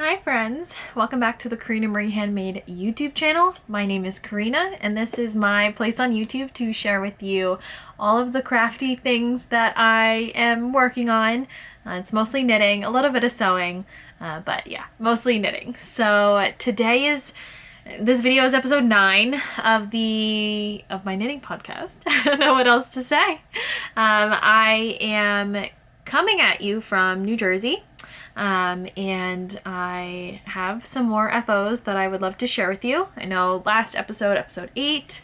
Hi friends, welcome back to the Corinna Marie Handmade YouTube channel. My name is Corinna and this is my place on YouTube to share with you all of the crafty things that I am working on. It's mostly knitting, a little bit of sewing, but yeah, mostly knitting. So this video is episode 9 of my knitting podcast. I don't know what else to say. I am coming at you from New Jersey. And I have some more FOs that I would love to share with you. I know last episode, episode 8,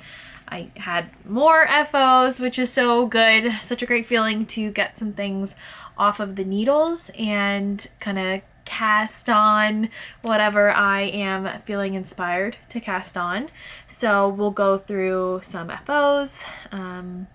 I had more FOs, which is so good. Such a great feeling to get some things off of the needles and kind of cast on whatever I am feeling inspired to cast on. So we'll go through some FOs. I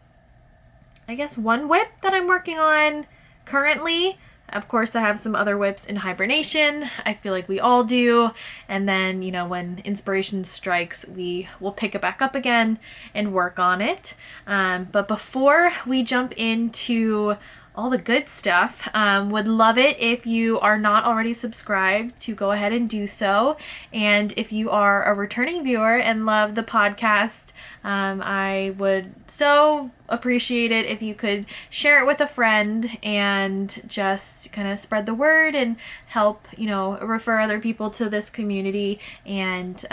guess one whip that I'm working on currently. Of course, I have some other whips in hibernation. I feel like we all do. And then, you know, when inspiration strikes, we will pick it back up again and work on it. But before we jump into all the good stuff, would love it if you are not already subscribed to go ahead and do so. And if you are a returning viewer and love the podcast, I would so appreciate it if you could share it with a friend and just kind of spread the word and help, you know, refer other people to this community and,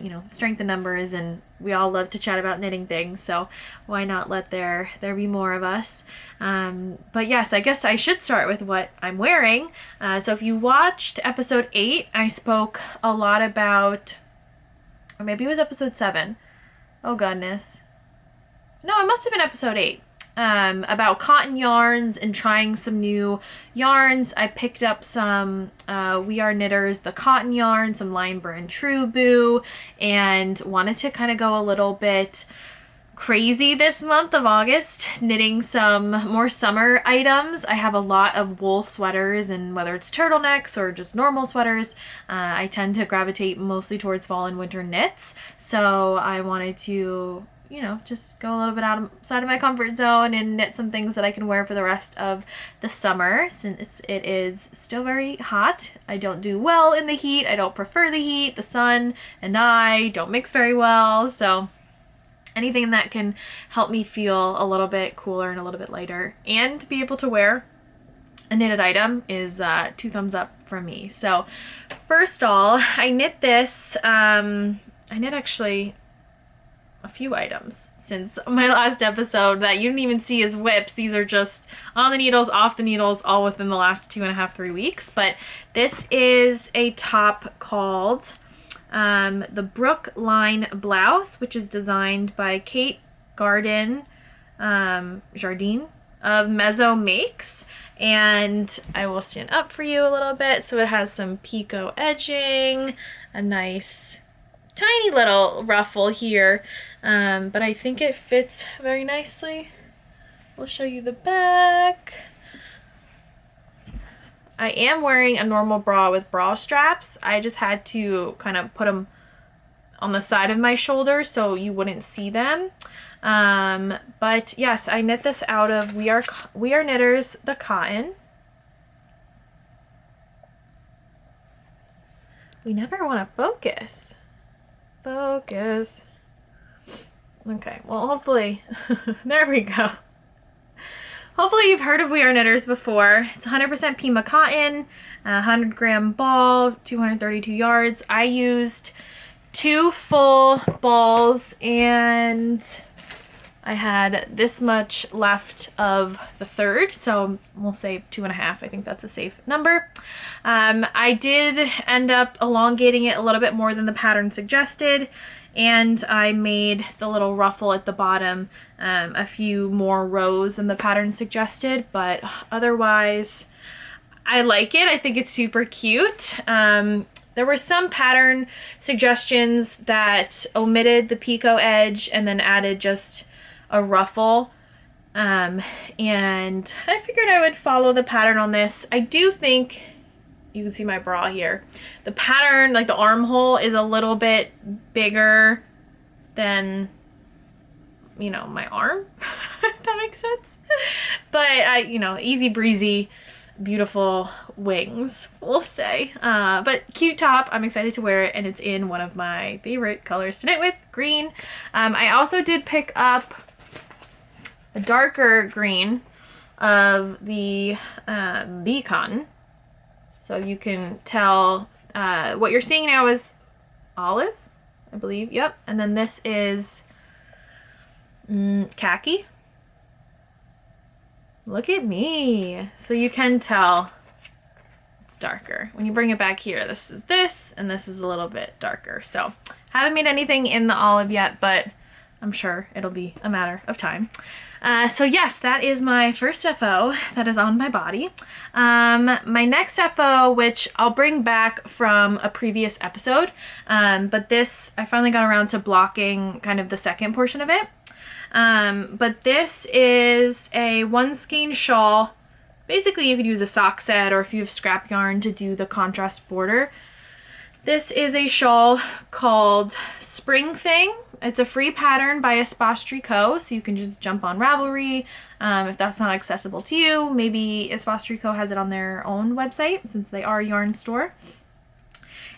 you know, strengthen numbers. And we all love to chat about knitting things, so why not let there be more of us. But yes, I guess I should start with what I'm wearing. So if you watched episode 8, I spoke a lot about, or maybe it was episode 7. Oh goodness. No, it must have been episode 8. About cotton yarns and trying some new yarns. I picked up some We Are Knitters, the cotton yarn, some Lion Brand Truboo, and wanted to kind of go a little bit crazy this month of August, knitting some more summer items. I have a lot of wool sweaters, and whether it's turtlenecks or just normal sweaters, I tend to gravitate mostly towards fall and winter knits. So I wanted to, you know, just go a little bit outside of my comfort zone and knit some things that I can wear for the rest of the summer, since it is still very hot. I don't do well in the heat. I don't prefer the heat. The sun and I don't mix very well. So anything that can help me feel a little bit cooler and a little bit lighter and be able to wear a knitted item is 2 thumbs up from me. So first all, I knit this. I knit actually a few items since my last episode that you didn't even see as whips. These are just on the needles, off the needles, all within the last 2.5, 3 weeks. But this is a top called the Brookline Blouse, which is designed by Kate Jardine of Mezzo Makes. And I will stand up for you a little bit. So it has some picot edging, a nice tiny little ruffle here, but I think it fits very nicely. We'll show you the back. I am wearing a normal bra with bra straps. I just had to kind of put them on the side of my shoulder so you wouldn't see them. But yes, I knit this out of We Are Knitters, the cotton. We never want to focus. Focus. Okay, well, hopefully, there we go. Hopefully you've heard of We Are Knitters before. It's 100% Pima cotton, 100-gram ball, 232 yards. I used 2 full balls and I had this much left of the third, so we'll say 2.5. I think that's a safe number. I did end up elongating it a little bit more than the pattern suggested, and I made the little ruffle at the bottom a few more rows than the pattern suggested, but otherwise I like it. I think it's super cute. There were some pattern suggestions that omitted the picot edge and then added just a ruffle, and I figured I would follow the pattern on this. I do think you can see my bra here. The pattern, like the armhole, is a little bit bigger than, you know, my arm, if that makes sense. But you know, easy breezy. beautiful wings, we'll say. But cute top. I'm excited to wear it, and it's in one of my favorite colors to knit with, green. I also did pick up a darker green of the cotton. So you can tell what you're seeing now is olive, I believe. Yep. And then this is khaki. Look at me. So you can tell it's darker. When you bring it back here, this is this, and this is a little bit darker. So haven't made anything in the olive yet, but I'm sure it'll be a matter of time. So yes, that is my first FO that is on my body. My next FO, which I'll bring back from a previous episode, but this, I finally got around to blocking kind of the second portion of it. But this is a one skein shawl. Basically, you could use a sock set, or if you have scrap yarn to do the contrast border. This is a shawl called Spring Thing. It's a free pattern by Espace Tricot, so you can just jump on Ravelry. If that's not accessible to you, maybe Espace Tricot has it on their own website, since they are a yarn store.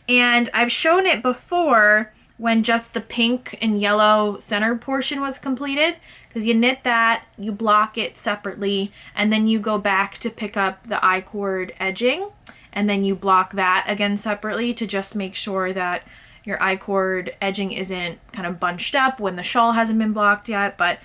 And I've shown it before when just the pink and yellow center portion was completed, because you knit that, you block it separately, and then you go back to pick up the I-cord edging, and then you block that again separately to just make sure that your I-cord edging isn't kind of bunched up when the shawl hasn't been blocked yet. But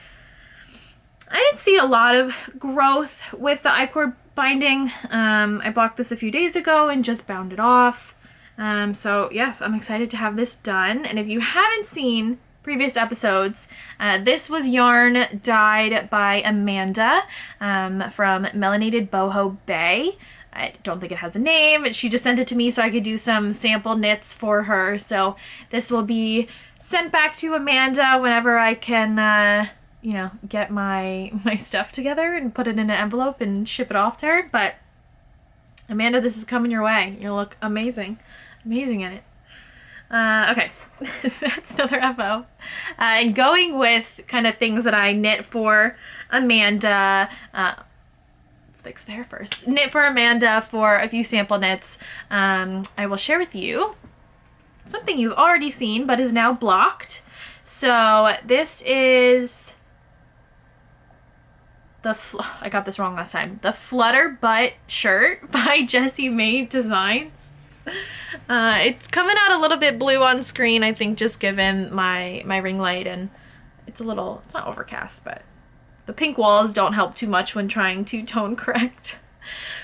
I didn't see a lot of growth with the I-cord binding. I blocked this a few days ago and just bound it off. So yes, I'm excited to have this done. And if you haven't seen previous episodes, this was yarn dyed by Amanda from Melanated Boho Bay. I don't think it has a name. She just sent it to me so I could do some sample knits for her. So this will be sent back to Amanda whenever I can, you know, get my stuff together and put it in an envelope and ship it off to her. But Amanda, this is coming your way. You'll look amazing. Amazing in it. Okay, that's another FO. And going with kind of things that I knit for Amanda, let's fix the hair first. Knit for Amanda for a few sample knits. I will share with you something you've already seen but is now blocked. So this is I got this wrong last time. The Flutter Buttshirt by Jessie May Designs. It's coming out a little bit blue on screen, I think, just given my ring light, and it's not overcast, but the pink walls don't help too much when trying to tone correct.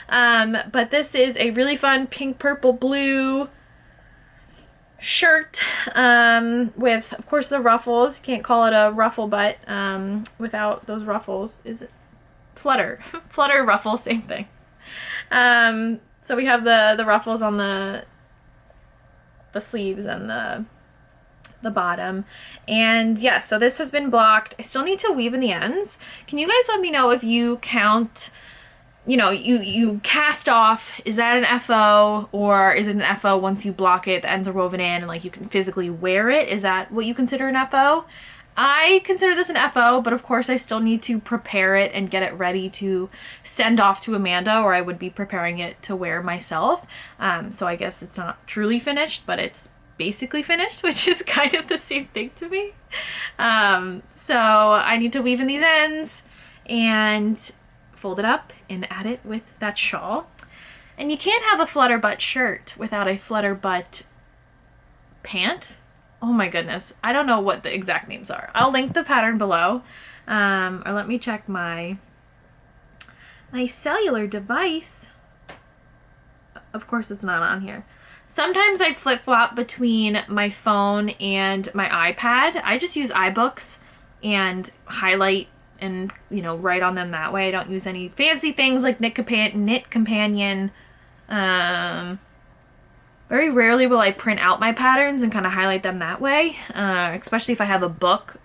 But this is a really fun pink, purple, blue shirt with, of course, the ruffles. You can't call it a ruffle butt without those ruffles. Is it flutter? Flutter, ruffle, same thing. So we have the ruffles on the sleeves and the bottom. And yeah, so this has been blocked. I still need to weave in the ends. Can you guys let me know if you count, you know, you cast off, is that an FO, or is it an FO once you block it, the ends are woven in and like you can physically wear it? Is that what you consider an FO? I consider this an FO, but of course I still need to prepare it and get it ready to send off to Amanda, or I would be preparing it to wear myself. So I guess it's not truly finished, but it's basically finished, which is kind of the same thing to me. So I need to weave in these ends and fold it up and add it with that shawl. And you can't have a Flutter Butt shirt without a Flutter Butt pant. Oh my goodness. I don't know what the exact names are. I'll link the pattern below. Or let me check my cellular device. Of course it's not on here. Sometimes I flip-flop between my phone and my iPad. I just use iBooks and highlight and, you know, write on them that way. I don't use any fancy things like Knit Companion. Very rarely will I print out my patterns and kind of highlight them that way, especially if I have a book.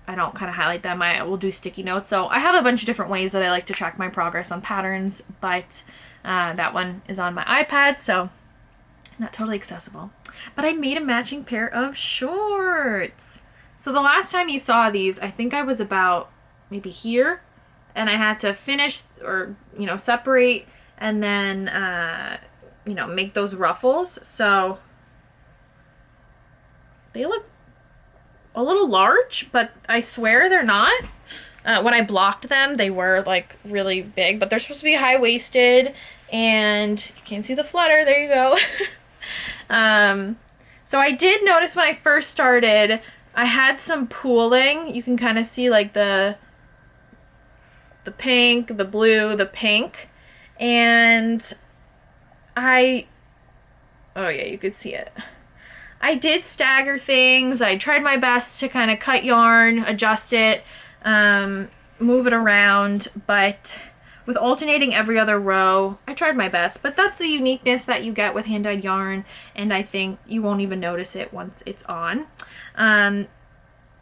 I don't kind of highlight them. I will do sticky notes. So I have a bunch of different ways that I like to track my progress on patterns, but that one is on my iPad, so not totally accessible. But I made a matching pair of shorts. So the last time you saw these, I think I was about maybe here, and I had to finish or, you know, separate and then, you know, make those ruffles. So they look a little large, but I swear they're not. When I blocked them, they were like really big, but they're supposed to be high-waisted, and you can't see the flutter, there you go. So I did notice when I first started, I had some pooling. You can kind of see like the pink, the blue, the pink, and oh yeah, you could see it. I did stagger things. I tried my best to kind of cut yarn, adjust it, move it around, but with alternating every other row, I tried my best. But that's the uniqueness that you get with hand-dyed yarn, and I think you won't even notice it once it's on.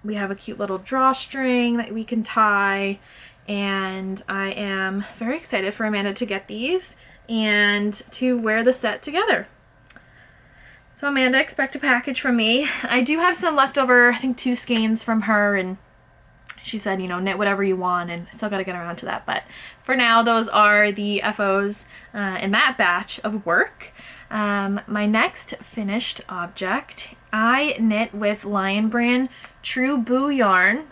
We have a cute little drawstring that we can tie, and I am very excited for Amanda to get these and to wear the set together. So Amanda, expect a package from me. I do have some leftover, I think 2 skeins from her, and she said, you know, knit whatever you want, and still got to get around to that. But for now, those are the FOs in that batch of work. My next finished object, I knit with Lion Brand Truboo yarn.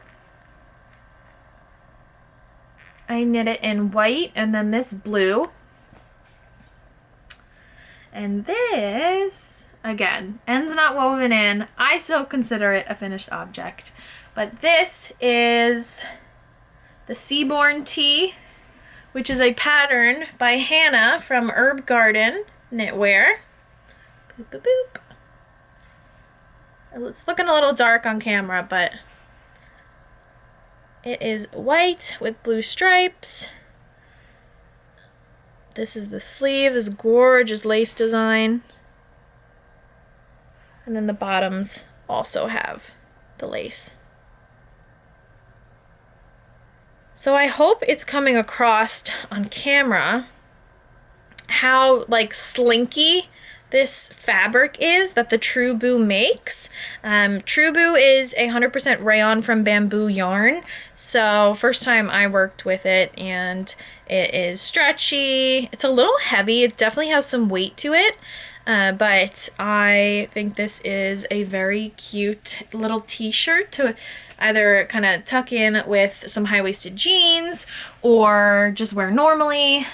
I knit it in white and then this blue. And this, again, ends not woven in. I still consider it a finished object. But this is the Seaborn Tee, which is a pattern by Hannah from Herb Garden Knitwear. Boop, boop, boop. It's looking a little dark on camera, but it is white with blue stripes. This is the sleeve, this gorgeous lace design. And then the bottoms also have the lace. So I hope it's coming across on camera how like slinky this fabric is that the Truboo makes. Truboo is 100% rayon from bamboo yarn. So first time I worked with it, and it is stretchy. It's a little heavy. It definitely has some weight to it. But I think this is a very cute little t-shirt to either kind of tuck in with some high-waisted jeans or just wear normally.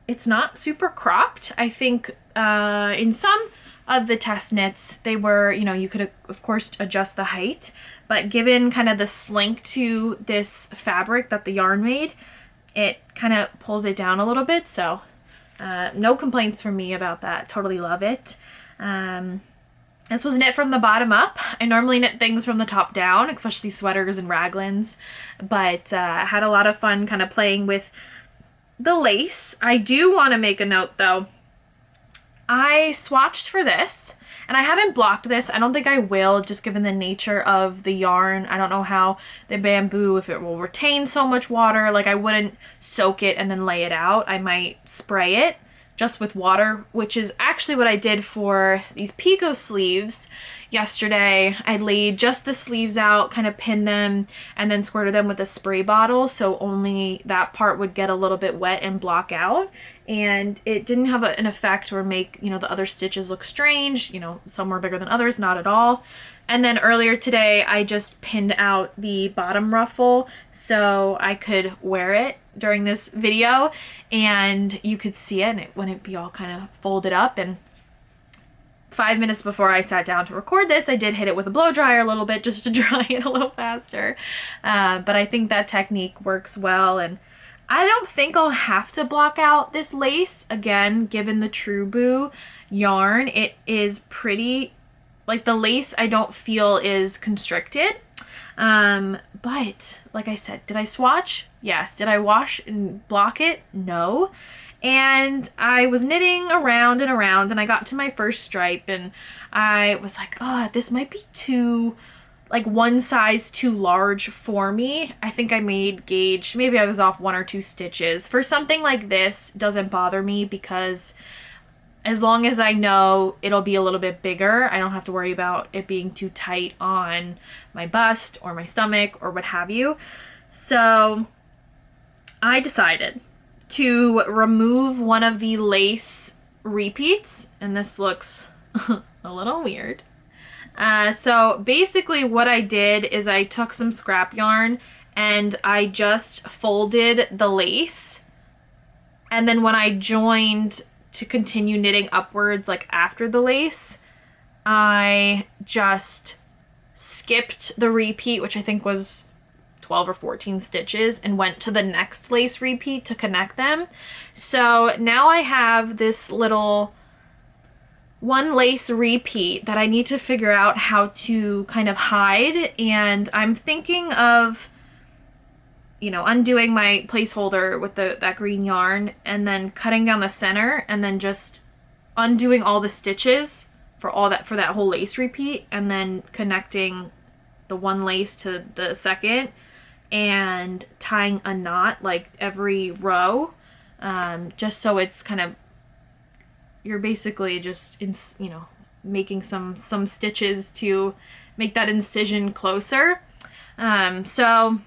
It's not super cropped. I think in some of the test knits, they were, you know, you could of course adjust the height, but given kind of the slink to this fabric that the yarn made, it kind of pulls it down a little bit. So no complaints from me about that. Totally love it. This was knit from the bottom up. I normally knit things from the top down, especially sweaters and raglans, but I had a lot of fun kind of playing with the lace. I do want to make a note though. I swatched for this, and I haven't blocked this. I don't think I will, just given the nature of the yarn. I don't know how the bamboo, if it will retain so much water. Like, I wouldn't soak it and then lay it out. I might spray it just with water, which is actually what I did for these Pico sleeves yesterday. I laid just the sleeves out, kind of pinned them, and then squirted them with a spray bottle, so only that part would get a little bit wet and block out. And it didn't have an effect or make, you know, the other stitches look strange. You know, some were bigger than others, not at all. And then earlier today, I just pinned out the bottom ruffle so I could wear it during this video, and you could see it, and it wouldn't be all kind of folded up. And 5 minutes before I sat down to record this, I did hit it with a blow dryer a little bit just to dry it a little faster. But I think that technique works well, and I don't think I'll have to block out this lace. Again, given the Truboo yarn, it is pretty, like the lace I don't feel is constricted. But like I said, did I swatch? Yes. Did I wash and block it? No. And I was knitting around and around, and I got to my first stripe, and I was like, oh, this might be too, like, one size too large for me. I think I made gauge, maybe I was off 1 or 2 stitches. For something like this, doesn't bother me, because as long as I know it'll be a little bit bigger, I don't have to worry about it being too tight on my bust or my stomach or what have you. So I decided to remove one of the lace repeats, and this looks a little weird. So basically what I did is I took some scrap yarn and I just folded the lace, and then when I joined to continue knitting upwards, like after the lace, I just skipped the repeat, which I think was 12 or 14 stitches, and went to the next lace repeat to connect them. So now I have this little one lace repeat that I need to figure out how to kind of hide, and I'm thinking of, you know, undoing my placeholder with that green yarn and then cutting down the center and then just undoing all the stitches for that whole lace repeat, and then connecting the one lace to the second and tying a knot like every row, just so it's kind of, you're basically just making some stitches to make that incision closer. So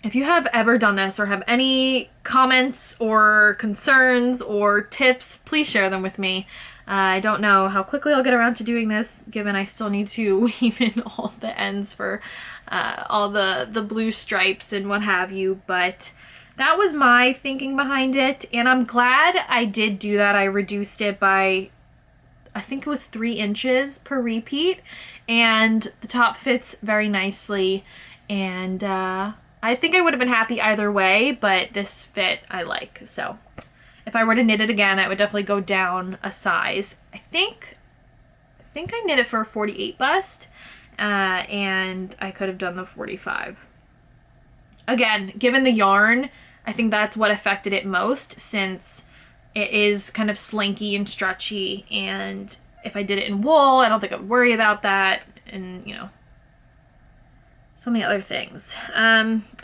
if you have ever done this or have any comments or concerns or tips, please share them with me. I don't know how quickly I'll get around to doing this, given I still need to weave in all the ends for all the blue stripes and what have you, but that was my thinking behind it, and I'm glad I did do that. I reduced it by, I think it was 3 inches per repeat, and the top fits very nicely, and I think I would have been happy either way, but this fit I like. So if I were to knit it again, I would definitely go down a size. I think I knit it for a 48 bust, and I could have done the 45. Again, given the yarn, I think that's what affected it most, since it is kind of slinky and stretchy, and if I did it in wool, I don't think I would worry about that, and you know, so many other things.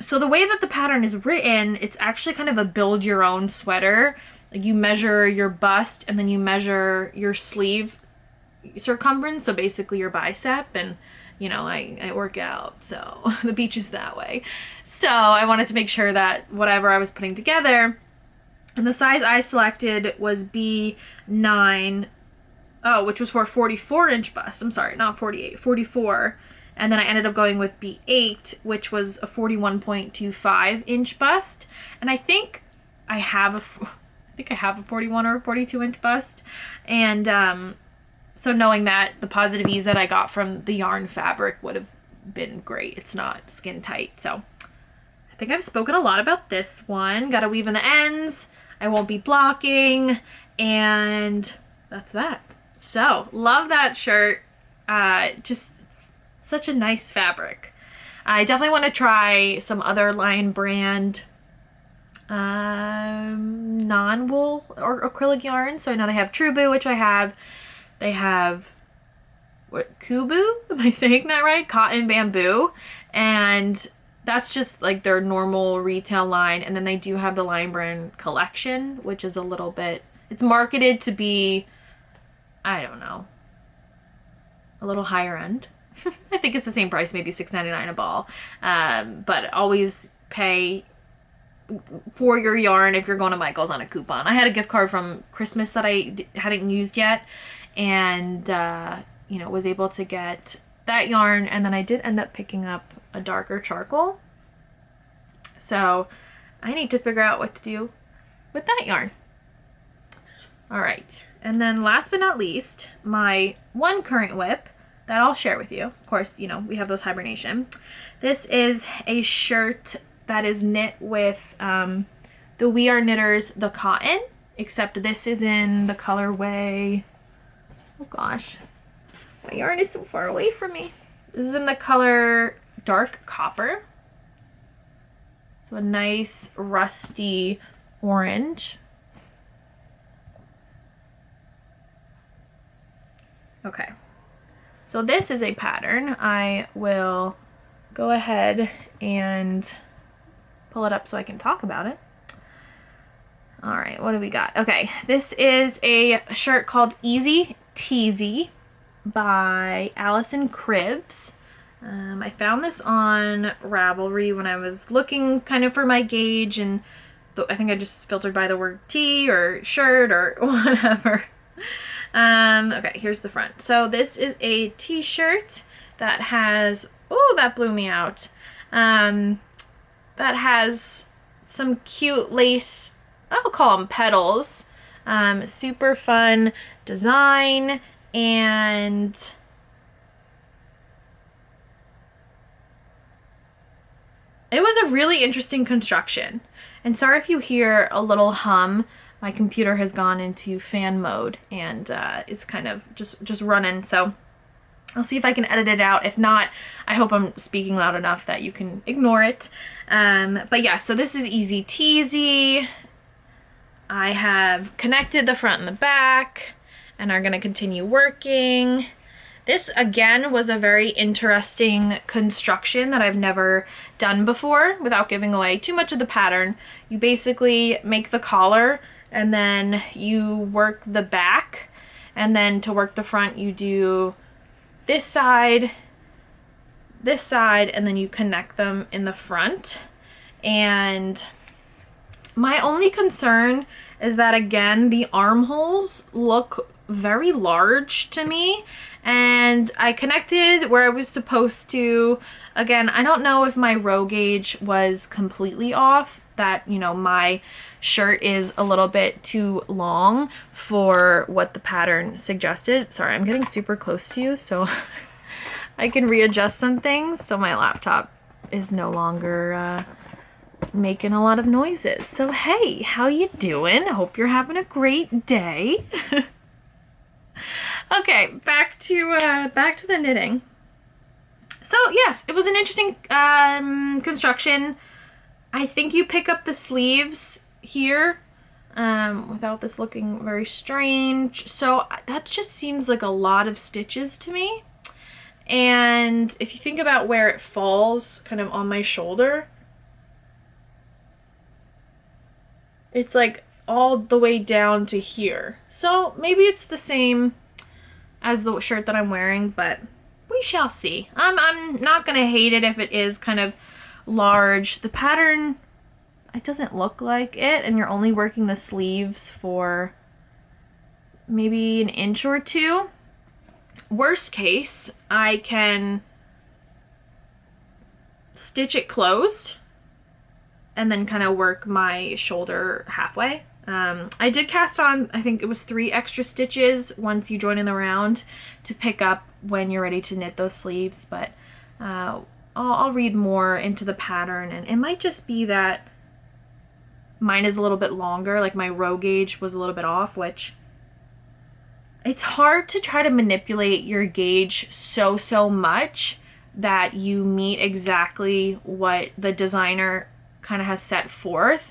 So the way that the pattern is written, it's actually kind of a build your own sweater. Like, you measure your bust and then you measure your sleeve circumference, so basically your bicep, and you know, I work out, so the beach is that way. So I wanted to make sure that whatever I was putting together, and the size I selected was B9, which was for a 44-inch bust. I'm sorry, not 48, 44. And then I ended up going with B8, which was a 41.25-inch bust. And I think I have a 41 or a 42-inch bust. And so knowing that, the positive ease that I got from the yarn fabric would have been great. It's not skin tight. So I think I've spoken a lot about this one. Got to weave in the ends. I won't be blocking. And that's that. So love that shirt. Just such a nice fabric. I definitely want to try some other Lion brand non-wool or acrylic yarn. So I know they have Truboo, which I have. They have Kubu? Am I saying that right? Cotton bamboo. And that's just like their normal retail line. And then they do have the Lion brand collection, which is a little bit, it's marketed to be, I don't know, a little higher end. I think it's the same price, maybe $6.99 a ball. But always pay for your yarn if you're going to Michael's on a coupon. I had a gift card from Christmas that I hadn't used yet, and you know, was able to get that yarn, and then I did end up picking up a darker charcoal. So I need to figure out what to do with that yarn. All right, and then last but not least, my one current whip that I'll share with you. Of course, you know, we have those hibernation. This is a shirt that is knit with the We Are Knitters The Cotton, except this is in the colorway, oh gosh, my yarn is so far away from me. This is in the color Dark Copper. So a nice rusty orange. Okay. So this is a pattern. I will go ahead and pull it up so I can talk about it. All right, what do we got? Okay, this is a shirt called Teeasy by Allison Cribbs. I found this on Ravelry when I was looking kind of for my gauge and I think I just filtered by the word tee or shirt or whatever. Okay, here's the front. So this is a t-shirt that has, oh, that blew me out. That has some cute lace, I'll call them petals. Super fun design, and it was a really interesting construction. And sorry if you hear a little hum. My computer has gone into fan mode, and it's kind of just running. So I'll see if I can edit it out. If not, I hope I'm speaking loud enough that you can ignore it. But yeah, so this is easy teasy. I have connected the front and the back and are going to continue working. This, again, was a very interesting construction that I've never done before without giving away too much of the pattern. You basically make the collar, and then you work the back, and then to work the front you do this side, and then you connect them in the front. And my only concern is that, again, the armholes look very large to me, and I connected where I was supposed to. Again, I don't know if my row gauge was completely off, that, you know, my shirt is a little bit too long for what the pattern suggested. Sorry, I'm getting super close to you so I can readjust some things so my laptop is no longer making a lot of noises. So hey, how you doing? I hope you're having a great day. Okay, back to the knitting. So yes, it was an interesting construction. I think you pick up the sleeves here without this looking very strange. So that just seems like a lot of stitches to me. And if you think about where it falls kind of on my shoulder, it's like all the way down to here. So maybe it's the same as the shirt that I'm wearing, but we shall see. I'm not gonna hate it if it is kind of large. The pattern, it doesn't look like it, and you're only working the sleeves for maybe an inch or two. Worst case, I can stitch it closed and then kind of work my shoulder halfway. I did cast on, I think it was 3 extra stitches once you join in the round to pick up when you're ready to knit those sleeves, but I'll read more into the pattern, and it might just be that mine is a little bit longer, like my row gauge was a little bit off, which it's hard to try to manipulate your gauge so much that you meet exactly what the designer kind of has set forth.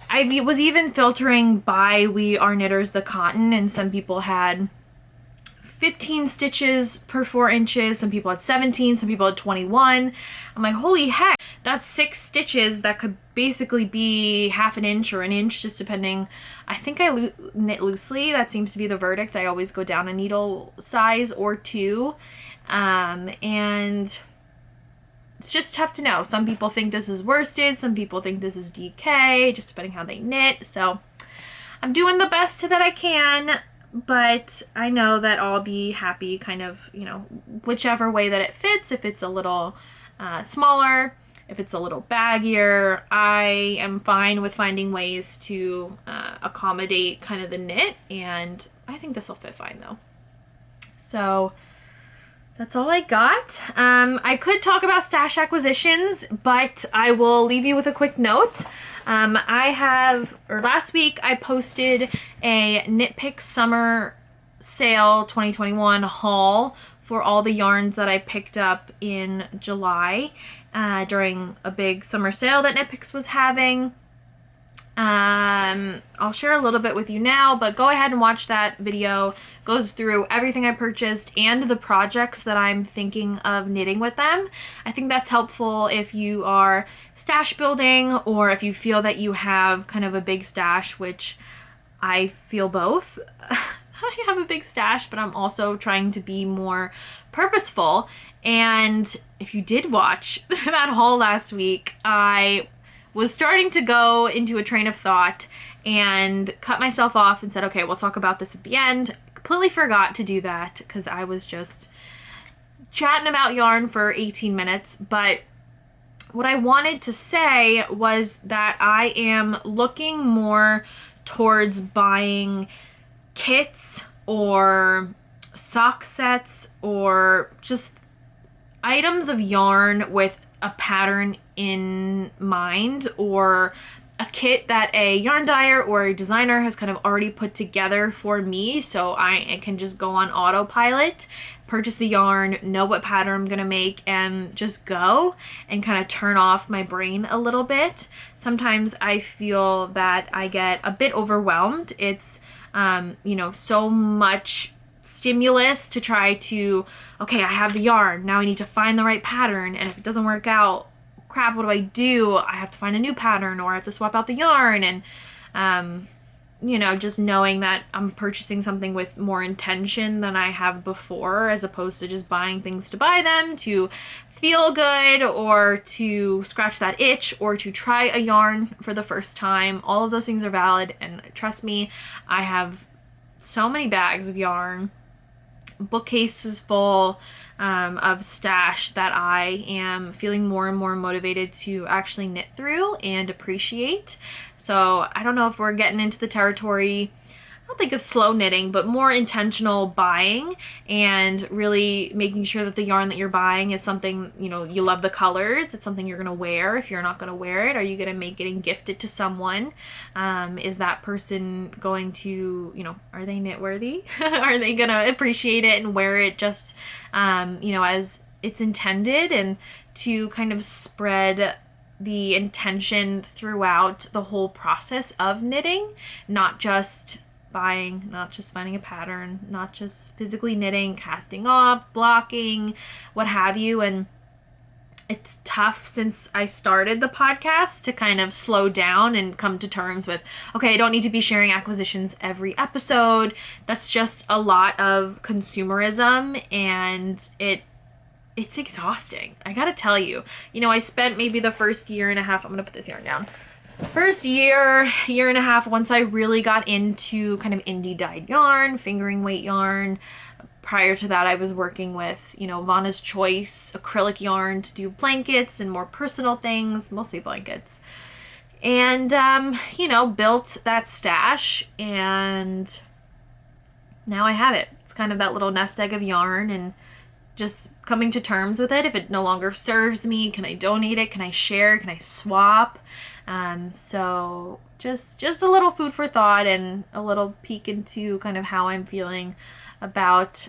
I was even filtering by We Are Knitters the cotton, and some people had 15 stitches per 4 inches, some people had 17, some people had 21. I'm like, holy heck, that's 6 stitches that could basically be half an inch or an inch, just depending. I think I knit loosely. That seems to be the verdict. I always go down a needle size or 2, and it's just tough to know. Some people think this is worsted, some people think this is DK, just depending how they knit. So I'm doing the best that I can, but I know that I'll be happy kind of, you know, whichever way that it fits. If it's a little smaller, if it's a little baggier, I am fine with finding ways to accommodate kind of the knit, and I think this will fit fine though. So that's all I got. I could talk about stash acquisitions, but I will leave you with a quick note. Last week I posted a Knit Pick Summer Sale 2021 haul for all the yarns that I picked up in July during a big summer sale that Knit Picks was having. I'll share a little bit with you now, but go ahead and watch that video. It goes through everything I purchased and the projects that I'm thinking of knitting with them. I think that's helpful if you are stash building, or if you feel that you have kind of a big stash, which I feel both. I have a big stash, but I'm also trying to be more purposeful. And if you did watch that haul last week, I was starting to go into a train of thought and cut myself off and said, okay, we'll talk about this at the end. Completely forgot to do that because I was just chatting about yarn for 18 minutes. But what I wanted to say was that I am looking more towards buying kits or sock sets or just items of yarn with a pattern in mind, or a kit that a yarn dyer or a designer has kind of already put together for me, so I can just go on autopilot, purchase the yarn, know what pattern I'm gonna make, and just go and kind of turn off my brain a little bit. Sometimes I feel that I get a bit overwhelmed. It's you know, so much stimulus to try to, okay, I have the yarn, now I need to find the right pattern, and if it doesn't work out, crap, what do? I have to find a new pattern, or I have to swap out the yarn. And you know, just knowing that I'm purchasing something with more intention than I have before, as opposed to just buying things to buy them, to feel good, or to scratch that itch, or to try a yarn for the first time. All of those things are valid, and trust me, I have so many bags of yarn, bookcases full of stash that I am feeling more and more motivated to actually knit through and appreciate. So I don't know if we're getting into the territory, I don't think of slow knitting, but more intentional buying, and really making sure that the yarn that you're buying is something, you know, you love the colors, it's something you're gonna wear. If you're not gonna wear it, are you gonna make it and gift it to someone? Is that person going to, you know, are they knit worthy? Are they gonna appreciate it and wear it just, you know, as it's intended, and to kind of spread the intention throughout the whole process of knitting, not just buying, not just finding a pattern, not just physically knitting, casting off, blocking, what have you. And it's tough since I started the podcast to kind of slow down and come to terms with, okay, I don't need to be sharing acquisitions every episode. That's just a lot of consumerism, and it's exhausting. I gotta tell you. You know, I spent maybe the first year and a half, I'm gonna put this yarn down. First year and a half, once I really got into kind of indie dyed yarn, fingering weight yarn. Prior to that, I was working with, you know, Vanna's Choice acrylic yarn to do blankets and more personal things, mostly blankets. And, you know, built that stash, and now I have it. It's kind of that little nest egg of yarn, and just coming to terms with it. If it no longer serves me, can I donate it? Can I share? Can I swap? So just a little food for thought, and a little peek into kind of how I'm feeling about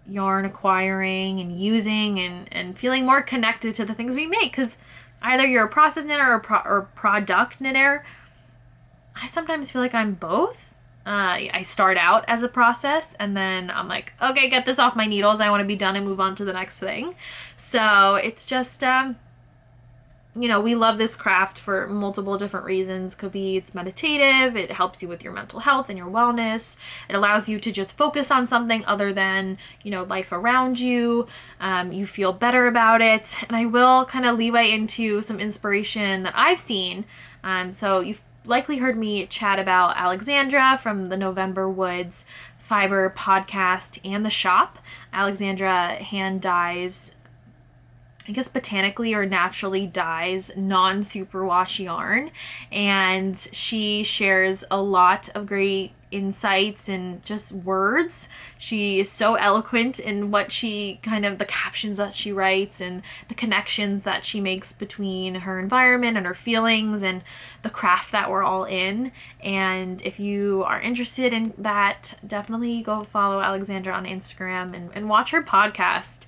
yarn acquiring and using, and feeling more connected to the things we make. Because either you're a process knitter or product knitter. I sometimes feel like I'm both. I start out as a process, and then I'm like, okay, get this off my needles, I want to be done and move on to the next thing. So it's just, you know, we love this craft for multiple different reasons. Could be it's meditative, it helps you with your mental health and your wellness, it allows you to just focus on something other than, you know, life around you. You feel better about it, and I will kind of leeway into some inspiration that I've seen. So you've likely heard me chat about Alexandra from the November Woods Fiber podcast and the shop. Alexandra hand dyes, I guess botanically or naturally dyes non-superwash yarn, and she shares a lot of great insights and just words. She is so eloquent in what she kind of, the captions that she writes and the connections that she makes between her environment and her feelings and the craft that we're all in. And if you are interested in that, definitely go follow Alexandra on Instagram and watch her podcast.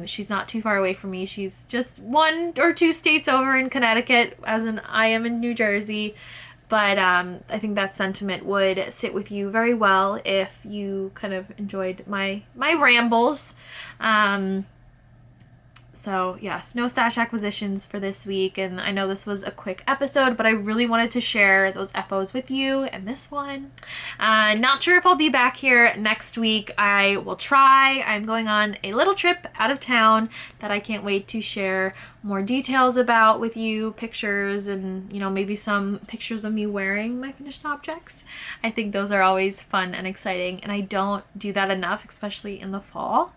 She's not too far away from me. She's just 1 or 2 states over in Connecticut, as in I am in New Jersey. But I think that sentiment would sit with you very well if you kind of enjoyed my rambles. So yes, no stash acquisitions for this week, and I know this was a quick episode, but I really wanted to share those FOs with you and this one. Not sure if I'll be back here next week. I will try. I'm going on a little trip out of town that I can't wait to share more details about with you, pictures, and maybe some pictures of me wearing my finished objects. I think those are always fun and exciting, and I don't do that enough, especially in the fall.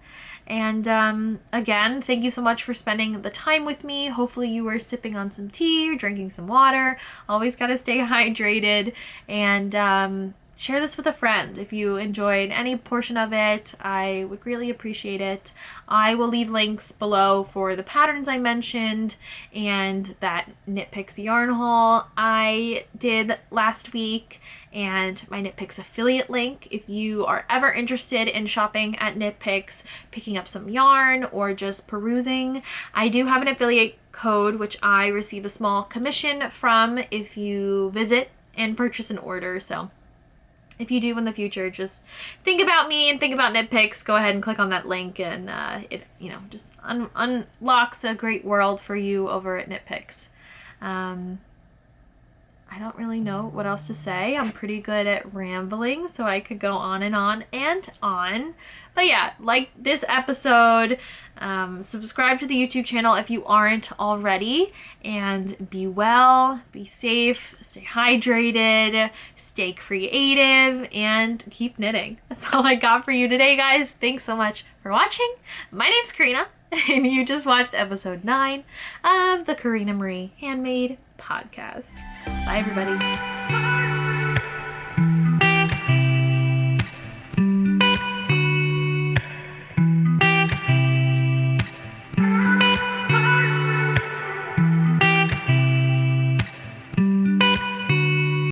And again, thank you so much for spending the time with me. Hopefully you were sipping on some tea, drinking some water. Always got to stay hydrated, and share this with a friend. If you enjoyed any portion of it, I would really appreciate it. I will leave links below for the patterns I mentioned and that Knit Picks yarn haul I did last week, and my Knit Picks affiliate link if you are ever interested in shopping at Knit Picks, picking up some yarn, or just perusing. I do have an affiliate code which I receive a small commission from if you visit and purchase an order. So if you do in the future, just think about me and think about Knit Picks. Go ahead and click on that link, and it just unlocks a great world for you over at Knit Picks. I don't really know what else to say. I'm pretty good at rambling, so I could go on and on and on. But yeah, like this episode, subscribe to the YouTube channel if you aren't already, and be well, be safe, stay hydrated, stay creative, and keep knitting. That's all I got for you today, guys. Thanks so much for watching. My name's Corinna, and you just watched episode 9 of the Corinna Marie Handmade podcast. Bye, everybody.